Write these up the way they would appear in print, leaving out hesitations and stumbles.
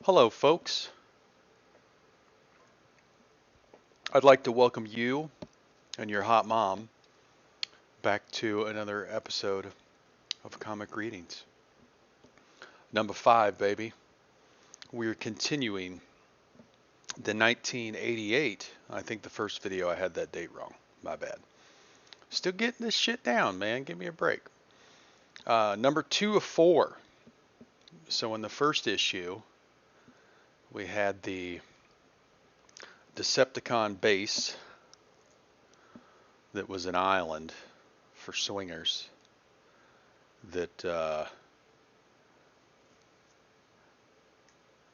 Hello, folks. I'd like to welcome you and your hot mom back to another episode of Comic Readings. Number 5, baby. We're continuing the 1988. I think the first video I had that date wrong. My bad. Still getting this shit down, man. Give me a break. Number 2 of 4. So in the first issue, we had the Decepticon base that was an island for swingers that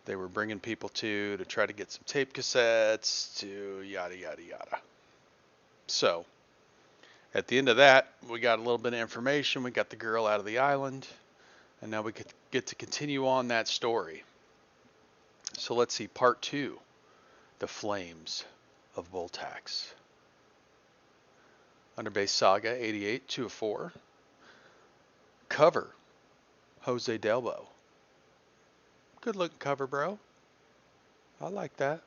they were bringing people to try to get some tape cassettes, to yada yada yada. So at the end of that, we got a little bit of information. We got the girl out of the island, and now we get to continue on that story. So let's see, part 2, The Flames of Voltax. Underbase Saga 88, 2 of 4. Cover, Jose Delbo. Good looking cover, bro. I like that.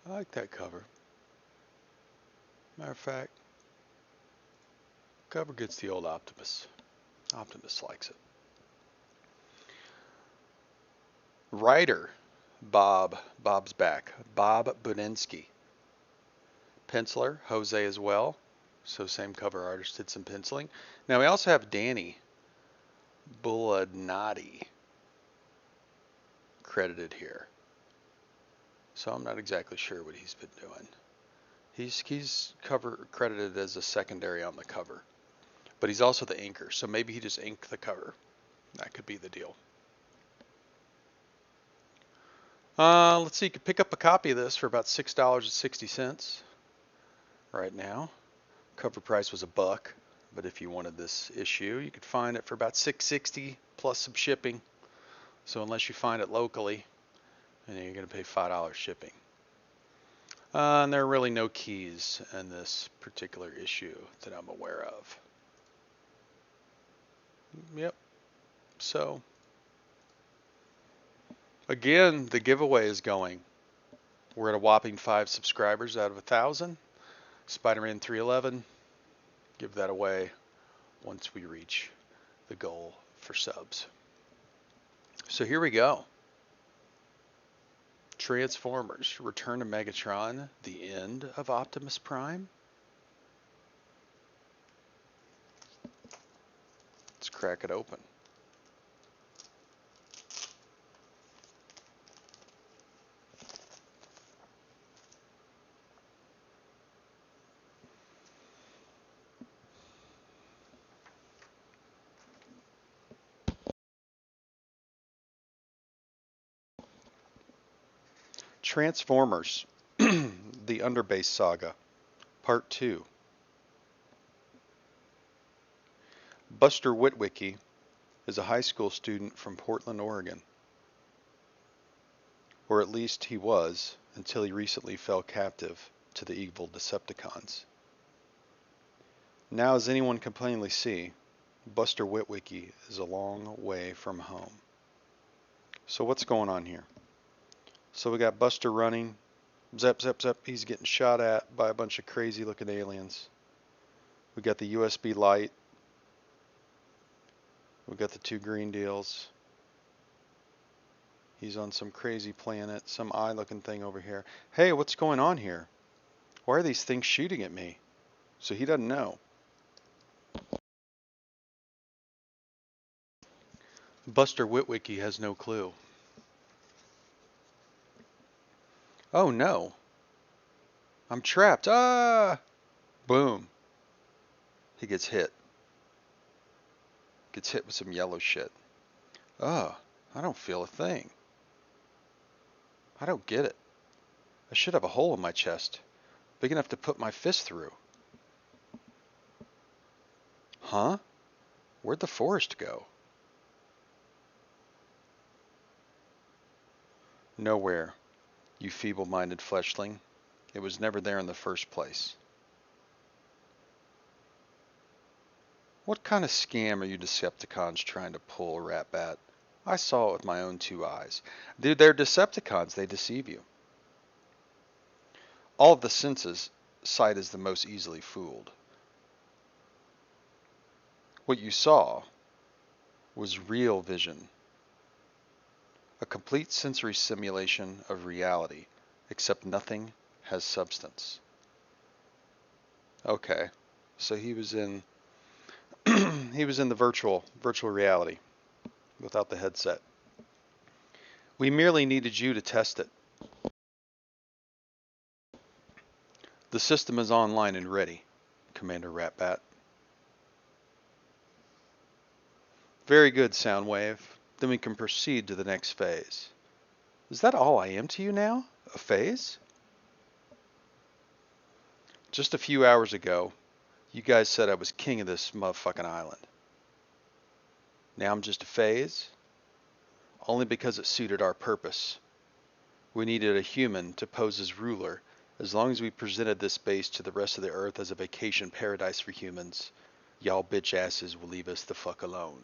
I like that cover. Matter of fact, cover gets the old Optimus. Optimus likes it. Writer, Bob's back. Bob Budinsky. Penciler, Jose as well. So same cover artist did some penciling. Now we also have Danny Bullanati credited here. So I'm not exactly sure what he's been doing. He's credited as a secondary on the cover. But he's also the inker, so maybe he just inked the cover. That could be the deal. Let's see, you could pick up a copy of this for about $6.60 right now. Cover price was $1, but if you wanted this issue, you could find it for about $6.60 plus some shipping. So unless you find it locally, and you're going to pay $5 shipping. And there are really no keys in this particular issue that I'm aware of. Yep. So again, the giveaway is going. We're at a whopping 5 subscribers out of 1,000. Spider-Man 311. Give that away once we reach the goal for subs. So here we go. Transformers, Return to Megatron, the end of Optimus Prime. Let's crack it open. Transformers, the Underbase Saga, Part 2. Buster Witwicky is a high school student from Portland, Oregon. Or at least he was, until he recently fell captive to the evil Decepticons. Now, as anyone can plainly see, Buster Witwicky is a long way from home. So what's going on here? So we got Buster running, zap, zap, zap, he's getting shot at by a bunch of crazy looking aliens. We got the USB light. We got the 2 green deals. He's on some crazy planet, some eye looking thing over here. Hey, what's going on here? Why are these things shooting at me? So he doesn't know. Buster Witwicky has no clue. Oh no. I'm trapped. Ah! Boom. He gets hit. Gets hit with some yellow shit. Oh, I don't feel a thing. I don't get it. I should have a hole in my chest, big enough to put my fist through. Huh? Where'd the forest go? Nowhere, you feeble-minded fleshling. It was never there in the first place. What kind of scam are you Decepticons trying to pull, Ratbat? I saw it with my own 2 eyes. Dude, they're Decepticons. They deceive you. All of the senses, sight is the most easily fooled. What you saw was real vision, a complete sensory simulation of reality, except nothing has substance. Okay, so he was in he was in the virtual reality without the headset. We merely needed you to test it. The system is online and ready, Commander Ratbat. Very good, Soundwave. Then we can proceed to the next phase. Is that all I am to you now? A phase? Just a few hours ago, you guys said I was king of this motherfucking island. Now I'm just a phase? Only because it suited our purpose. We needed a human to pose as ruler. As long as we presented this base to the rest of the Earth as a vacation paradise for humans, y'all bitch asses will leave us the fuck alone.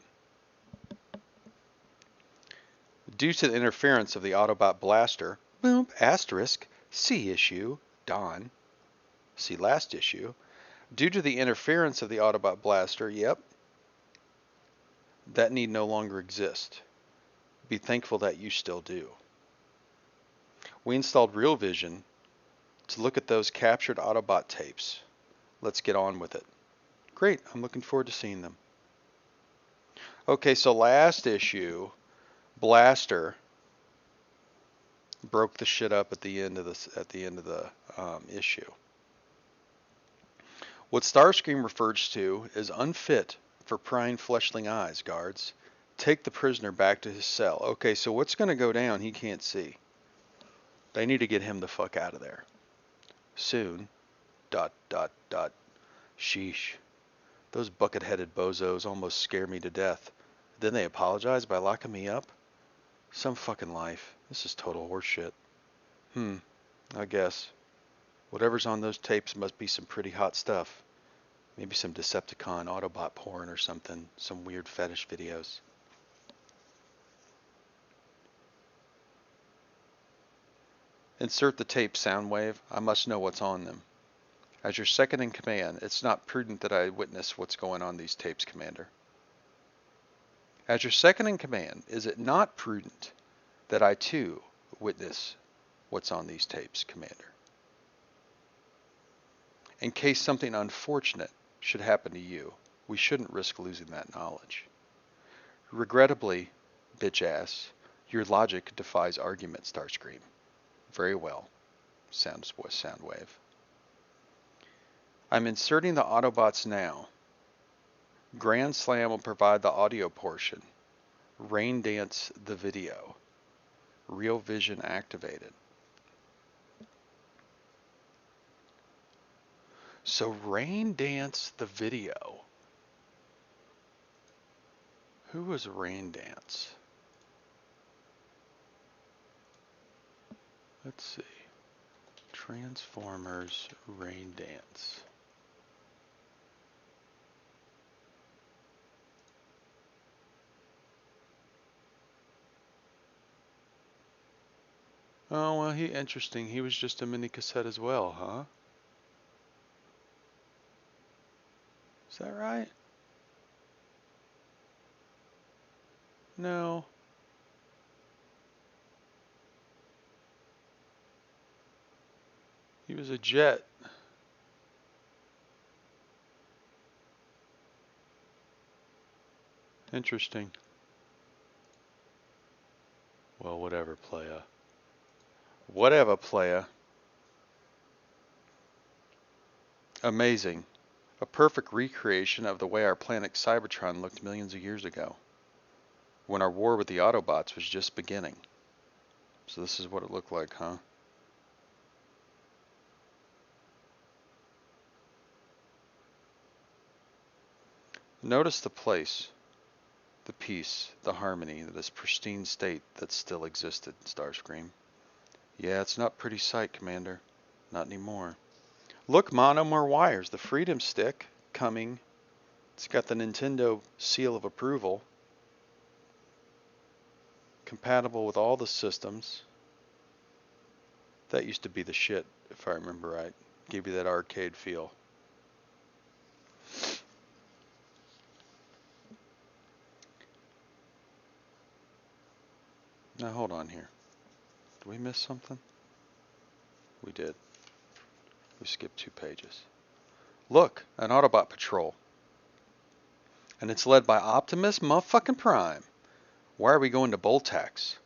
Due to the interference of the Autobot blaster, boom, asterisk, see issue, Don, see last issue. Due to the interference of the Autobot blaster, yep, that need no longer exist. Be thankful that you still do. We installed Real Vision to look at those captured Autobot tapes. Let's get on with it. Great, I'm looking forward to seeing them. Okay, so last issue, Blaster broke the shit up at the end of the issue. What Starscream refers to is unfit for prying fleshling eyes, guards. Take the prisoner back to his cell. Okay, so what's going to go down he can't see. They need to get him the fuck out of there. Soon. ... Sheesh. Those bucket-headed bozos almost scare me to death. Then they apologize by locking me up? Some fucking life. This is total horseshit. I guess. Whatever's on those tapes must be some pretty hot stuff. Maybe some Decepticon Autobot porn or something. Some weird fetish videos. Insert the tape, Soundwave. I must know what's on them. As your second in command, it's not prudent that I witness what's going on these tapes, Commander. As your second in command, is it not prudent that I too witness what's on these tapes, Commander? In case something unfortunate should happen to you, we shouldn't risk losing that knowledge. Regrettably, bitch ass, your logic defies argument, Starscream. Very well, Soundwave. I'm inserting the Autobots now. Grand Slam will provide the audio portion. Rain Dance the video. Real Vision activated. So Rain Dance the video. Who was Rain Dance? Let's see. Transformers Rain Dance. Oh, well, interesting. He was just a mini cassette as well, huh? Is that right? No. He was a jet. Interesting. Well, whatever, playa. Whatever, playa. Amazing. A perfect recreation of the way our planet Cybertron looked millions of years ago, when our war with the Autobots was just beginning. So this is what it looked like, huh? Notice the place, the peace, the harmony, this pristine state that still existed, Starscream. Yeah, it's not a pretty sight, Commander. Not anymore. Look, Ma, no more wires. The Freedom Stick coming. It's got the Nintendo seal of approval. compatible with all the systems. That used to be the shit, if I remember right. Gave you that arcade feel. Now hold on here. Did we miss something? We did. We skipped 2 pages. Look, an Autobot patrol. And it's led by Optimus motherfucking Prime. Why are we going to Boltax?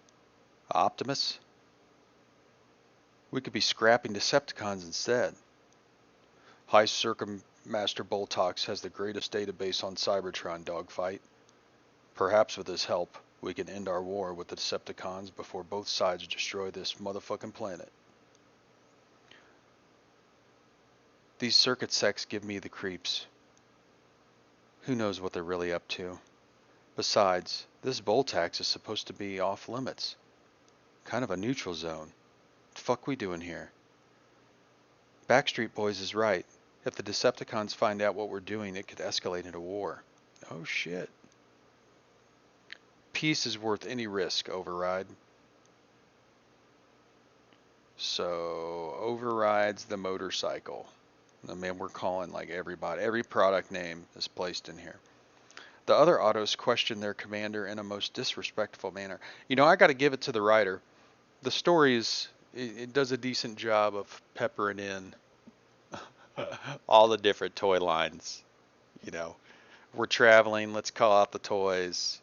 Optimus? We could be scrapping Decepticons instead. High Circummaster Boltax has the greatest database on Cybertron, dogfight. Perhaps with his help, we can end our war with the Decepticons before both sides destroy this motherfucking planet. These circuit sects give me the creeps. Who knows what they're really up to? Besides, this Boltax is supposed to be off limits. Kind of a neutral zone. What the fuck we doing here? Backstreet Boys is right. If the Decepticons find out what we're doing, it could escalate into war. Oh shit. Peace is worth any risk, Override. So, Override's the motorcycle. I mean, we're calling like everybody. Every product name is placed in here. The other autos question their commander in a most disrespectful manner. You know, I got to give it to the writer. The story is, it does a decent job of peppering in all the different toy lines. You know, we're traveling, let's call out the toys.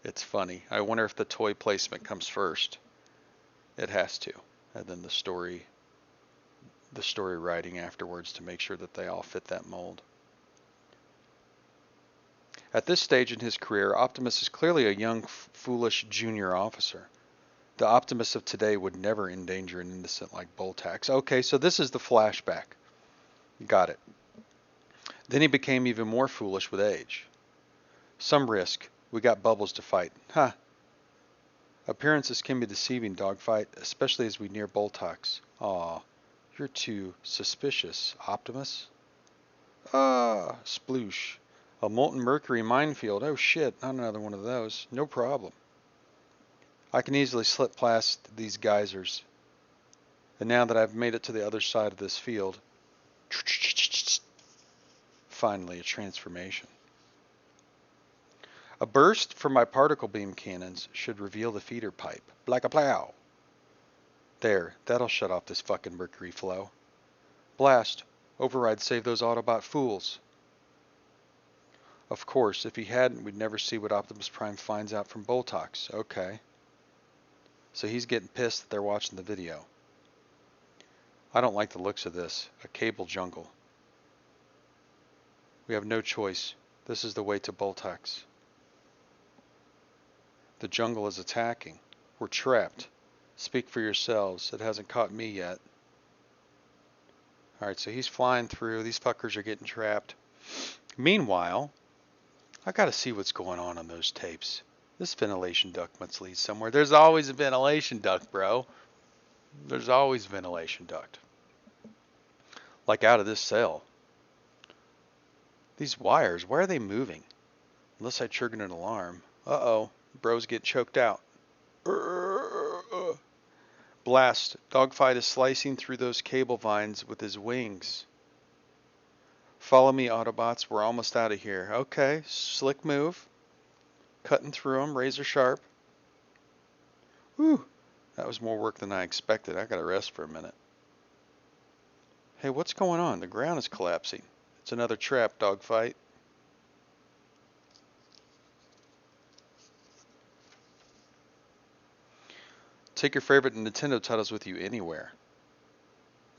It's funny. I wonder if the toy placement comes first. It has to. And then the story writing afterwards to make sure that they all fit that mold. At this stage in his career, Optimus is clearly a young, foolish junior officer. The Optimus of today would never endanger an innocent like Boltax. Okay, so this is the flashback. Got it. Then he became even more foolish with age. Some risk. We got Bubbles to fight. Huh. Appearances can be deceiving, dogfight, especially as we near Boltax. Aw, you're too suspicious, Optimus. Ah, sploosh. A molten mercury minefield. Oh shit, not another one of those. No problem. I can easily slip past these geysers. And now that I've made it to the other side of this field, finally a transformation. A burst from my particle beam cannons should reveal the feeder pipe. Black-a-plow. There, that'll shut off this fucking mercury flow. Blast. Override save those Autobot fools. Of course, if he hadn't, we'd never see what Optimus Prime finds out from Boltax. Okay. So he's getting pissed that they're watching the video. I don't like the looks of this. A cable jungle. We have no choice. This is the way to Boltax. The jungle is attacking. We're trapped. Speak for yourselves. It hasn't caught me yet. Alright, so he's flying through. These fuckers are getting trapped. Meanwhile, I gotta see what's going on those tapes. This ventilation duct must lead somewhere. There's always a ventilation duct, bro. There's always a ventilation duct. Like out of this cell. These wires, why are they moving? Unless I triggered an alarm. Uh-oh. Bros get choked out. Blast. Dogfight is slicing through those cable vines with his wings. Follow me, Autobots. We're almost out of here. Okay. Slick move. Cutting through them. Razor sharp. Whew. That was more work than I expected. I gotta rest for a minute. Hey, what's going on? The ground is collapsing. It's another trap, Dogfight. Take your favorite Nintendo titles with you anywhere.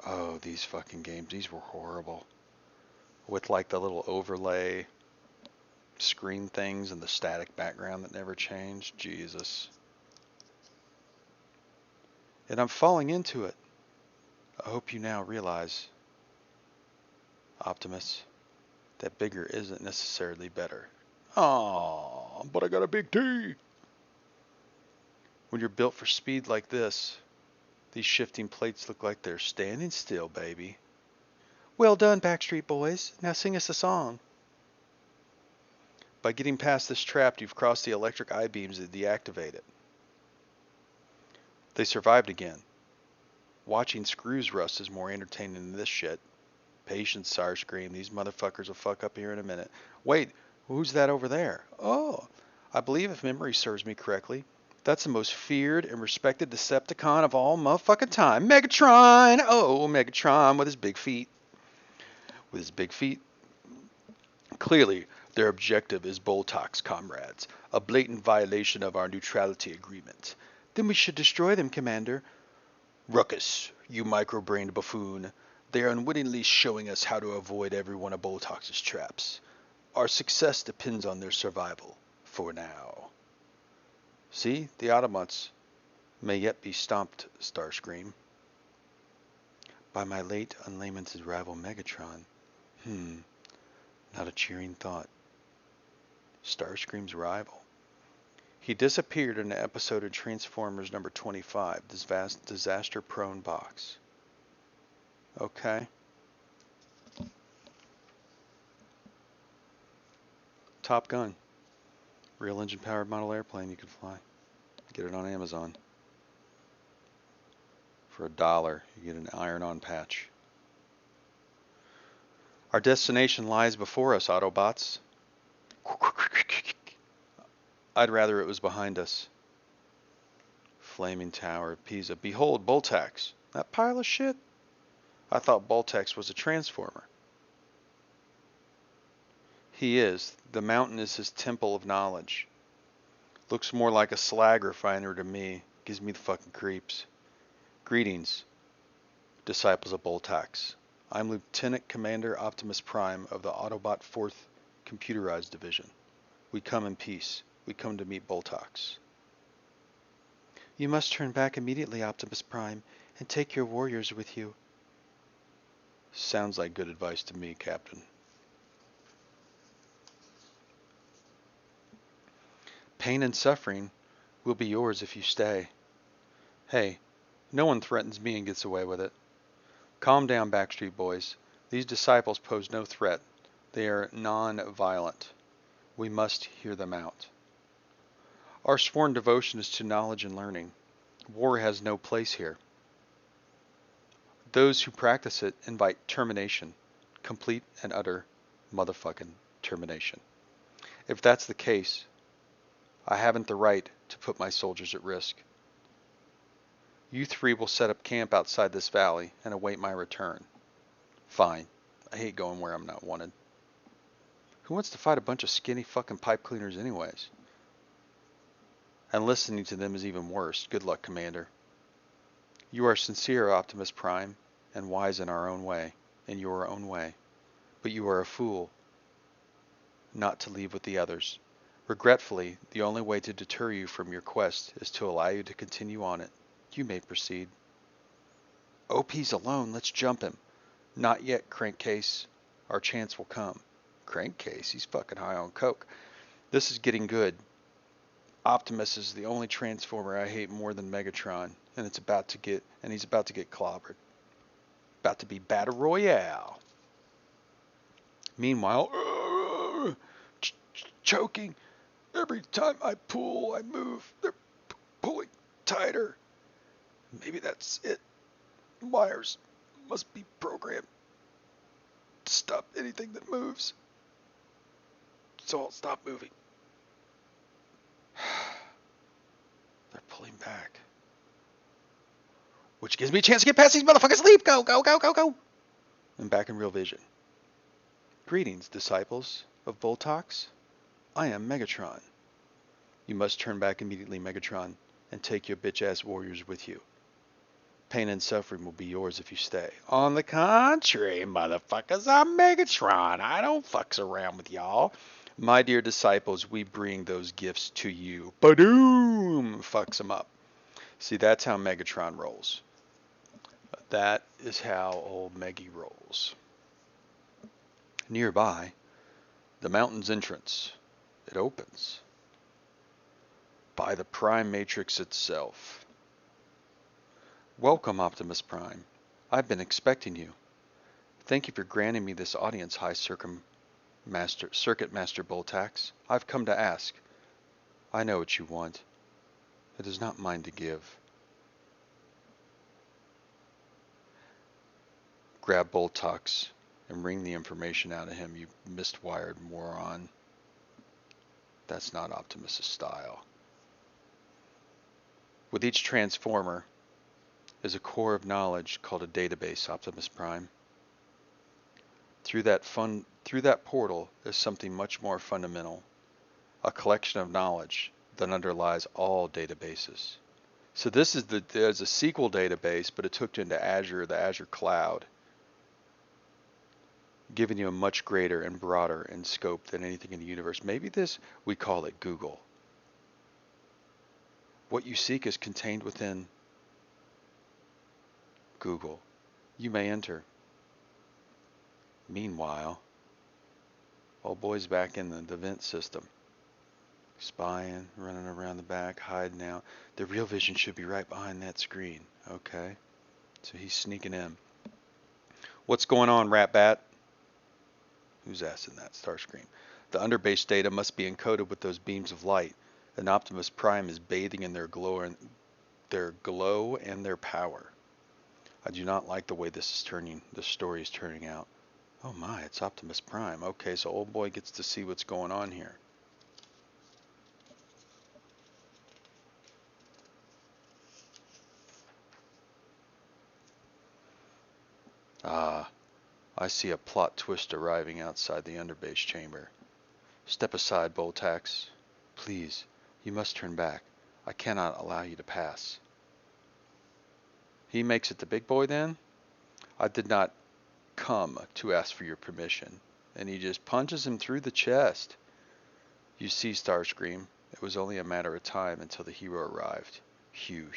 Oh, these fucking games. These were horrible. With like the little overlay screen things and the static background that never changed. Jesus. And I'm falling into it. I hope you now realize, Optimus, that bigger isn't necessarily better. Aw, but I got a big T. When you're built for speed like this, these shifting plates look like they're standing still, baby. Well done, Backstreet Boys. Now sing us a song. By getting past this trap, you've crossed the electric I-beams that deactivate it. They survived again. Watching screws rust is more entertaining than this shit. Patience, Starscream. These motherfuckers will fuck up here in a minute. Wait, who's that over there? Oh, I believe if memory serves me correctly, that's the most feared and respected Decepticon of all motherfucking time. Megatron! Oh, Megatron with his big feet. With his big feet. Clearly, their objective is Boltox, comrades. A blatant violation of our neutrality agreement. Then we should destroy them, Commander. Ruckus, you micro-brained buffoon. They are unwittingly showing us how to avoid every one of Boltox's traps. Our success depends on their survival, for now. See, the Autobots may yet be stomped, Starscream. By my late unlamented rival Megatron. Not a cheering thought. Starscream's rival. He disappeared in an episode of Transformers number 25, this vast disaster-prone box. Okay. Top Gun. Real engine-powered model airplane you can fly. Get it on Amazon. For $1, you get an iron-on patch. Our destination lies before us, Autobots. I'd rather it was behind us. Flaming Tower of Pisa. Behold, Boltax. That pile of shit? I thought Boltax was a transformer. He is. The mountain is his temple of knowledge. Looks more like a slag refiner to me. Gives me the fucking creeps. Greetings, disciples of Boltax. I'm Lieutenant Commander Optimus Prime of the Autobot 4th Computerized Division. We come in peace. We come to meet Boltax. You must turn back immediately, Optimus Prime, and take your warriors with you. Sounds like good advice to me, Captain. Pain and suffering will be yours if you stay. Hey, no one threatens me and gets away with it. Calm down, Backstreet Boys. These disciples pose no threat. They are non-violent. We must hear them out. Our sworn devotion is to knowledge and learning. War has no place here. Those who practice it invite termination. Complete and utter motherfucking termination. If that's the case, I haven't the right to put my soldiers at risk. You three will set up camp outside this valley and await my return. Fine. I hate going where I'm not wanted. Who wants to fight a bunch of skinny fucking pipe cleaners anyways? And listening to them is even worse. Good luck, Commander. You are sincere, Optimus Prime, and wise in our own way, in your own way. But you are a fool not to leave with the others. Regretfully, the only way to deter you from your quest is to allow you to continue on it. You may proceed. OP's alone, let's jump him. Not yet, Crankcase. Our chance will come. Crankcase? He's fucking high on coke. This is getting good. Optimus is the only Transformer I hate more than Megatron, and he's about to get clobbered. About to be Battle Royale. Meanwhile, choking. Every time I pull, I move. They're pulling tighter. Maybe that's it. Wires must be programmed to stop anything that moves. So I'll stop moving. They're pulling back. Which gives me a chance to get past these motherfuckers. Leap! Go, go, go, go, go! I'm back in real vision. Greetings, disciples of Boltox. I am Megatron. You must turn back immediately, Megatron, and take your bitch-ass warriors with you. Pain and suffering will be yours if you stay. On the contrary, motherfuckers, I'm Megatron. I don't fucks around with y'all. My dear disciples, we bring those gifts to you. Badoom! Fucks them up. See, that's how Megatron rolls. That is how old Meggy rolls. Nearby, the mountain's entrance. It opens. By the Prime Matrix itself. Welcome, Optimus Prime. I've been expecting you. Thank you for granting me this audience, High Circuit Master Boltax. I've come to ask. I know what you want. It is not mine to give. Grab Boltox and wring the information out of him, you mist-wired moron. That's not Optimus's style. With each transformer is a core of knowledge called a database, Optimus Prime. Through that portal is something much more fundamental, a collection of knowledge that underlies all databases. So this is there's a SQL database, but it's hooked into Azure, the Azure cloud, giving you a much greater and broader in scope than anything in the universe. Maybe we call it Google. What you seek is contained within Google. You may enter. Meanwhile, old boy's back in the vent system. Spying, running around the back, hiding out. The real vision should be right behind that screen. Okay. So he's sneaking in. What's going on, Rat-Bat? Who's asking that? Starscream. The underbase data must be encoded with those beams of light. And Optimus Prime is bathing in their glow and their power. I do not like the way this story is turning out. Oh my, it's Optimus Prime. Okay, so old boy gets to see what's going on here. Ah, I see a plot twist arriving outside the underbase chamber. Step aside, Boltax. Please, you must turn back. I cannot allow you to pass. He makes it the big boy then? I did not come to ask for your permission. And he just punches him through the chest. You see, Starscream, it was only a matter of time until the hero arrived. Hugh.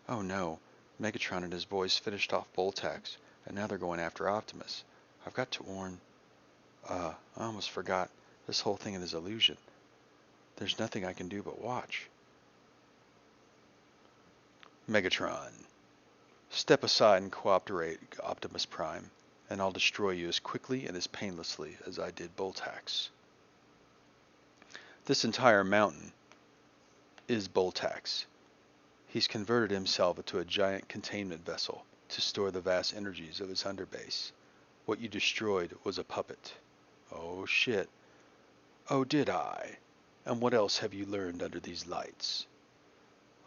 Oh no, Megatron and his boys finished off Boltax, and now they're going after Optimus. I've got to warn... I almost forgot. This whole thing is illusion. There's nothing I can do but watch. Megatron. Step aside and cooperate, Optimus Prime, and I'll destroy you as quickly and as painlessly as I did Boltax. This entire mountain is Boltax. He's converted himself into a giant containment vessel to store the vast energies of his underbase. What you destroyed was a puppet. Oh shit. Oh, did I? And what else have you learned under these lights?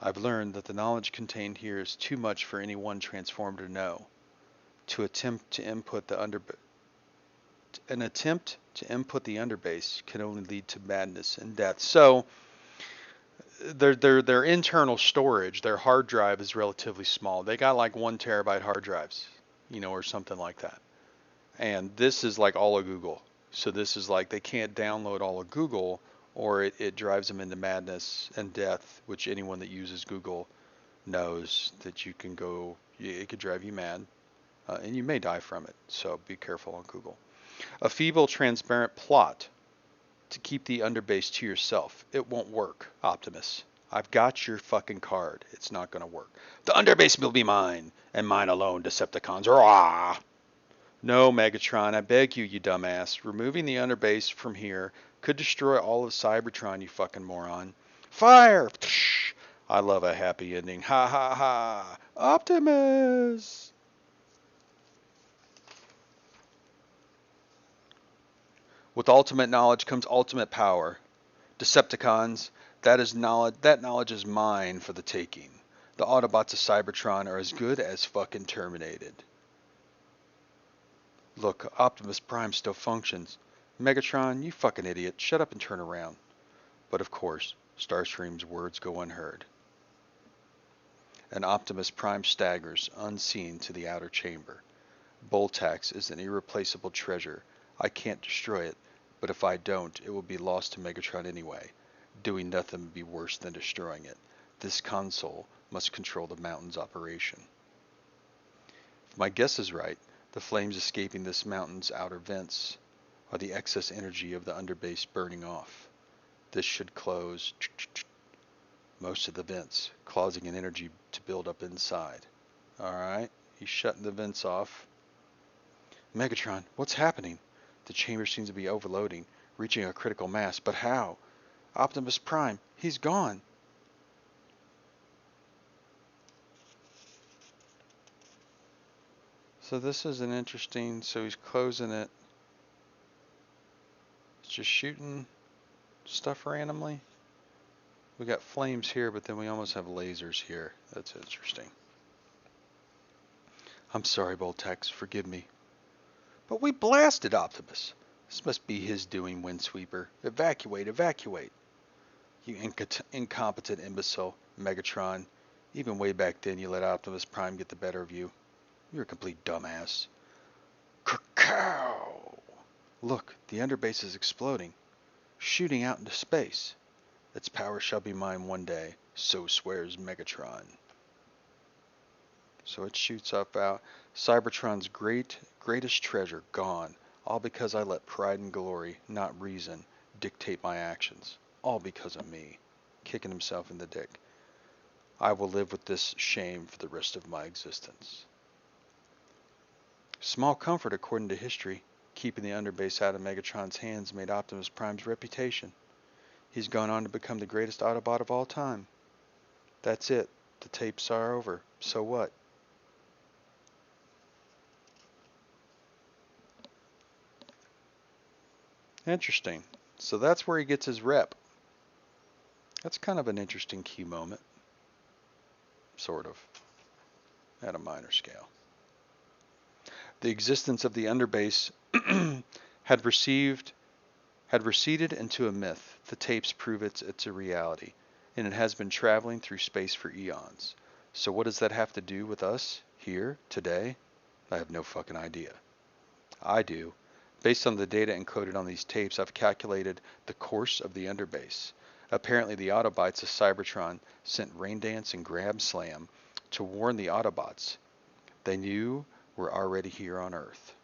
I've learned that the knowledge contained here is too much for any one transformer to know. To attempt to input the underbase can only lead to madness and death. So their internal storage, their hard drive is relatively small. They got like 1 terabyte hard drives, or something like that. And this is like all of Google. So this is like they can't download all of Google, or it drives them into madness and death, which anyone that uses Google knows that it could drive you mad, and you may die from it. So be careful on Google. A feeble, transparent plot to keep the underbase to yourself. It won't work, Optimus. I've got your fucking card. It's not going to work. The underbase will be mine, and mine alone, Decepticons. Rah! No, Megatron, I beg you, you dumbass. Removing the underbase from here could destroy all of Cybertron, you fucking moron. Fire! Psh! I love a happy ending. Ha ha ha! Optimus! With ultimate knowledge comes ultimate power. Decepticons, that knowledge is mine for the taking. The Autobots of Cybertron are as good as fucking terminated. Look, Optimus Prime still functions. Megatron, you fucking idiot, shut up and turn around. But of course, Starscream's words go unheard. And Optimus Prime staggers, unseen, to the outer chamber. Boltax is an irreplaceable treasure. I can't destroy it, but if I don't, it will be lost to Megatron anyway. Doing nothing would be worse than destroying it. This console must control the mountain's operation. If my guess is right, the flames escaping this mountain's outer vents are the excess energy of the underbase burning off. This should close most of the vents, causing an energy to build up inside. Alright, he's shutting the vents off. Megatron, what's happening? The chamber seems to be overloading, reaching a critical mass, but how? Optimus Prime, he's gone. So this is an interesting, so he's closing it. It's just shooting stuff randomly. We got flames here, but then we almost have lasers here. That's interesting. I'm sorry, Boltex, forgive me. But we blasted Optimus. This must be his doing, Windsweeper. Evacuate, evacuate. You incompetent imbecile, Megatron. Even way back then, you let Optimus Prime get the better of you. You're a complete dumbass. Cacao! Look, the underbase is exploding, shooting out into space. Its power shall be mine one day, so swears Megatron. So it shoots up out. Cybertron's greatest treasure gone, all because I let pride and glory, not reason, dictate my actions. All because of me. Kicking himself in the dick. I will live with this shame for the rest of my existence. Small comfort according to history. Keeping the underbase out of Megatron's hands made Optimus Prime's reputation. He's gone on to become the greatest Autobot of all time. That's it. The tapes are over. So what? Interesting. So that's where he gets his rep. That's kind of an interesting key moment. Sort of. At a minor scale. The existence of the underbase had receded into a myth. The tapes prove it's a reality, and it has been traveling through space for eons. So what does that have to do with us here today? I have no fucking idea. I do. Based on the data encoded on these tapes, I've calculated the course of the underbase. Apparently the Autobots of Cybertron sent Raindance and Grab Slam to warn the Autobots. They knew we're already here on Earth.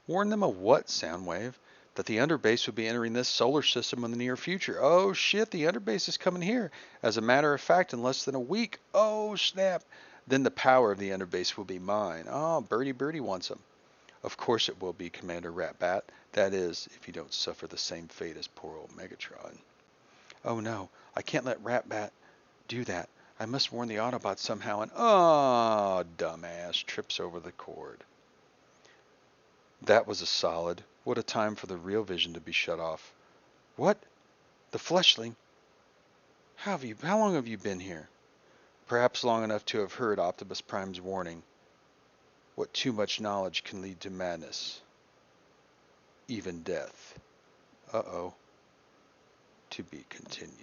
Warn them of what, Soundwave? That the underbase would be entering this solar system in the near future. Oh shit, the underbase is coming here. As a matter of fact, in less than a week. Oh snap. Then the power of the underbase will be mine. Oh, Birdie wants them. Of course it will be, Commander Ratbat. That is, if you don't suffer the same fate as poor old Megatron. Oh no, I can't let Ratbat do that. I must warn the Autobots somehow and... Oh, dumbass. Trips over the cord. That was a solid. What a time for the real vision to be shut off. What? The fleshling? How long have you been here? Perhaps long enough to have heard Optimus Prime's warning. What too much knowledge can lead to madness. Even death. Uh-oh. To be continued.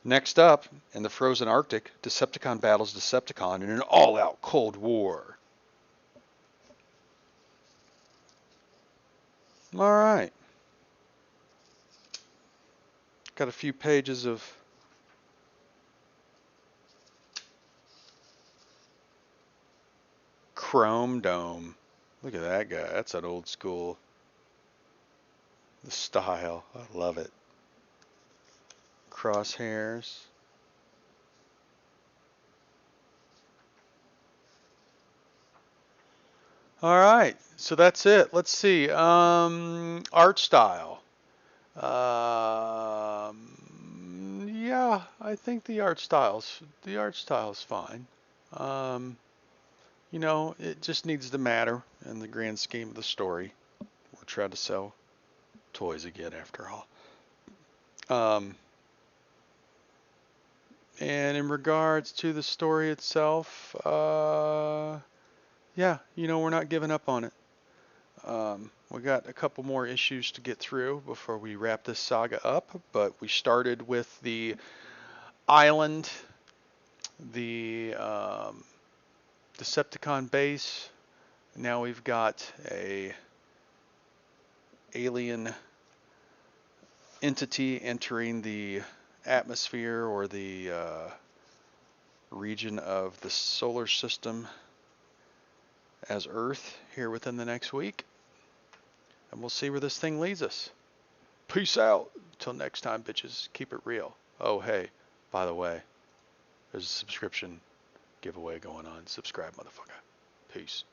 Next up, in the frozen Arctic, Decepticon battles Decepticon in an all-out Cold War. Alright. Got a few pages of Chrome Dome. Look at that guy. That's an old school. The style. I love it. Crosshairs. All right, so that's it. Let's see. Art style. Yeah, I think the art style's fine. You know, it just needs to matter in the grand scheme of the story. We're trying to sell toys again, after all. And in regards to the story itself, yeah, you know, we're not giving up on it. We got a couple more issues to get through before we wrap this saga up, but we started with the island, the Decepticon base. Now we've got a alien entity entering the atmosphere or the region of the solar system as Earth here within the next week. And we'll see where this thing leads us. Peace out. Till next time, bitches. Keep it real. Oh, hey, by the way, there's a subscription giveaway going on. Subscribe, motherfucker. Peace.